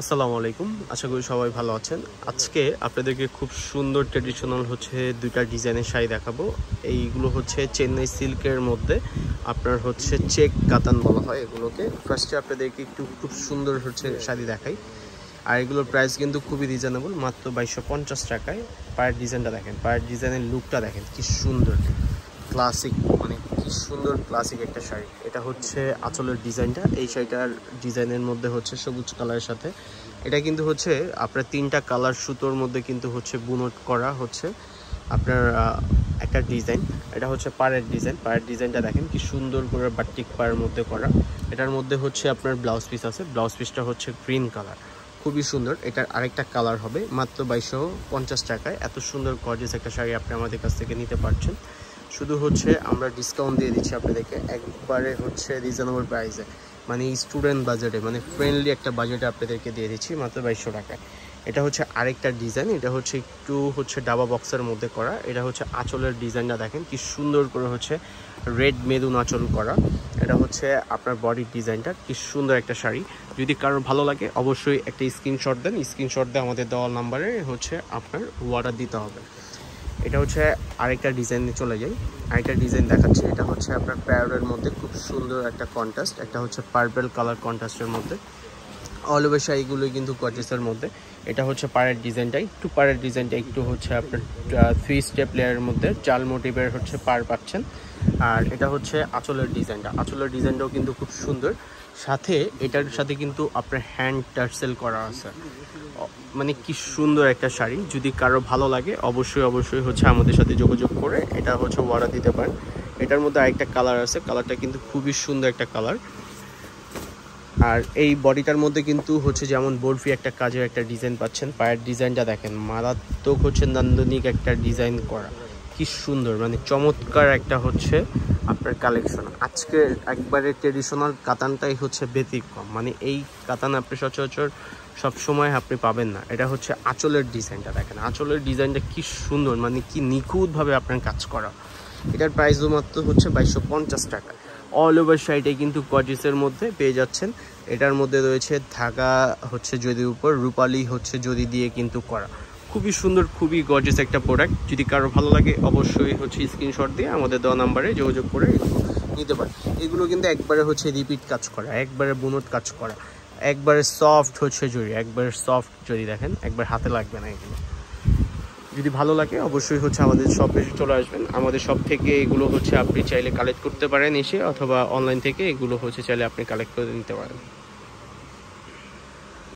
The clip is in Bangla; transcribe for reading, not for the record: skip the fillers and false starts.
আসসালামু আলাইকুম, আশা করি সবাই ভালো আছেন। আজকে আপনাদেরকে খুব সুন্দর ট্রেডিশনাল দুইটা ডিজাইনের শাড়ি দেখাবো। এইগুলো চেন্নাই সিল্কের মধ্যে আপনার চেক কাতান বলা হয় এগুলোকে। ফার্স্টে আপনাদেরকে একটু খুব সুন্দর শাড়ি দেখাই। আর এগুলোর প্রাইস কিন্তু খুবই রিজনেবল, মাত্র 2250 টাকায়। পায়ের ডিজাইনটা দেখেন, পায়ের ডিজাইনের লুকটা দেখেন কি সুন্দর, ক্লাসিক, মানে কি সুন্দর ক্লাসিক একটা শাড়ি। এটা আঁচলের ডিজাইনটা, এই শাড়িটার ডিজাইনের মধ্যে সবুজ কালারের সাথে এটা কিন্তু আপনার তিনটা কালার সুতোর মধ্যে কিন্তু বুনট করা আপনার একটা ডিজাইন। এটা পাড়ের ডিজাইন, পাড়ের ডিজাইনটা দেখেন কি সুন্দর করে বাটিক পাড়ের মধ্যে করা। এটার মধ্যে আপনার ব্লাউজ পিস আছে, ব্লাউজ পিসটা গ্রিন কালার, খুবই সুন্দর। এটার আরেকটা কালার হবে, মাত্র 2250 টাকায়। এত সুন্দর গর্জিয়াস একটা শাড়ি আপনি আমাদের কাছ থেকে নিতে পারছেন। শুধু আমরা ডিসকাউন্ট দিয়ে দিচ্ছি আপনাদেরকে, একবারে রিজনেবল প্রাইসে, মানে স্টুডেন্ট বাজেটে, মানে ফ্রেন্ডলি একটা বাজেটে আপনাদেরকে দিয়ে দিচ্ছি মাত্র 2200 টাকায়। এটা আরেকটা ডিজাইন, এটা একটু ডাবা বক্সের মধ্যে করা। এটা আঁচলের ডিজাইনটা দেখেন কি সুন্দর করে রেড মেরুন আঁচল করা। এটা আপনার বডির ডিজাইনটা কি সুন্দর একটা শাড়ি। যদি কারোর ভালো লাগে অবশ্যই একটা স্ক্রিনশট দেন, স্ক্রিনশট দিয়ে আমাদের দেওয়া নাম্বারে আপনার অর্ডার দিতে হবে। এটা আরেকটা ডিজাইনে চলে যাই, আরেকটা ডিজাইন দেখাচ্ছে। এটা আপনার প্যারোটের মধ্যে খুব সুন্দর একটা কন্ট্রাস্ট, একটা পার্পল কালার কন্ট্রাস্টের মধ্যে। অল ওভার শাড়িগুলোই কিন্তু গর্জিয়াসের মধ্যে। এটা পাড়ের ডিজাইনটা, একটু পাড়ের ডিজাইনটা একটু আপনার 3 স্টেপ লেয়ারের মধ্যে জাল মোটিভের পাড় পাচ্ছেন। আর এটা আঁচলের ডিজাইনটা, আঁচলের ডিজাইনটাও কিন্তু খুব সুন্দর। সাথে এটার সাথে কিন্তু আপনার হ্যান্ড টার্সেল করা আছে, মানে কি সুন্দর একটা শাড়ি। যদি কারো ভালো লাগে অবশ্যই আমাদের সাথে যোগাযোগ করে এটা অর্ডার দিতে পারেন। এটার মধ্যে আরেকটা কালার আছে, কালারটা কিন্তু খুবই সুন্দর একটা কালার। আর এই বডিটার মধ্যে কিন্তু যেমন বরফি একটা কাজের একটা ডিজাইন পাচ্ছেন। পায়ের ডিজাইনটা দেখেন, মারাত্মক নান্দনিক একটা ডিজাইন করা, কি সুন্দর, মানে চমৎকার একটা আপনার কালেকশন। আজকে একবারে ট্রেডিশনাল কাতানটাই ব্যতিক্রম, মানে এই কাতান আপনি সচরাচর সবসময় আপনি পাবেন না। এটা আঁচলের ডিজাইনটা দেখেন, আঁচলের ডিজাইনটা কি সুন্দর, মানে কি নিখুঁতভাবে আপনার কাজ করা। এটার প্রাইসও মাত্র 2250 টাকা। অল ওভার শাড়িটাই কিন্তু গর্জিয়াসের মধ্যে পেয়ে যাচ্ছেন। এটার মধ্যে রয়েছে ধাগা জরির উপর রূপালি জরি দিয়ে কিন্তু করা, খুবই সুন্দর, খুবই গর্জিয়াস একটা প্রোডাক্ট। যদি কারো ভালো লাগে অবশ্যই স্ক্রিনশট দিয়ে আমাদের দেওয়া নাম্বারে যোগাযোগ করে নিতে পারে। এগুলো কিন্তু একবারে রিপিট কাজ করা, একবারে বুনট কাজ করা, একবারে সফট জরি, একবারে সফট জরি দেখেন, একবার হাতে লাগবে না এগুলো। যদি ভালো লাগে অবশ্যই আমাদের শপে চলে আসবেন। আমাদের শপ থেকে এগুলো আপনি চাইলে কালেক্ট করতে পারেন এসে, অথবা অনলাইন থেকে এগুলো চাইলে আপনি কালেক্ট করে নিতে পারেন।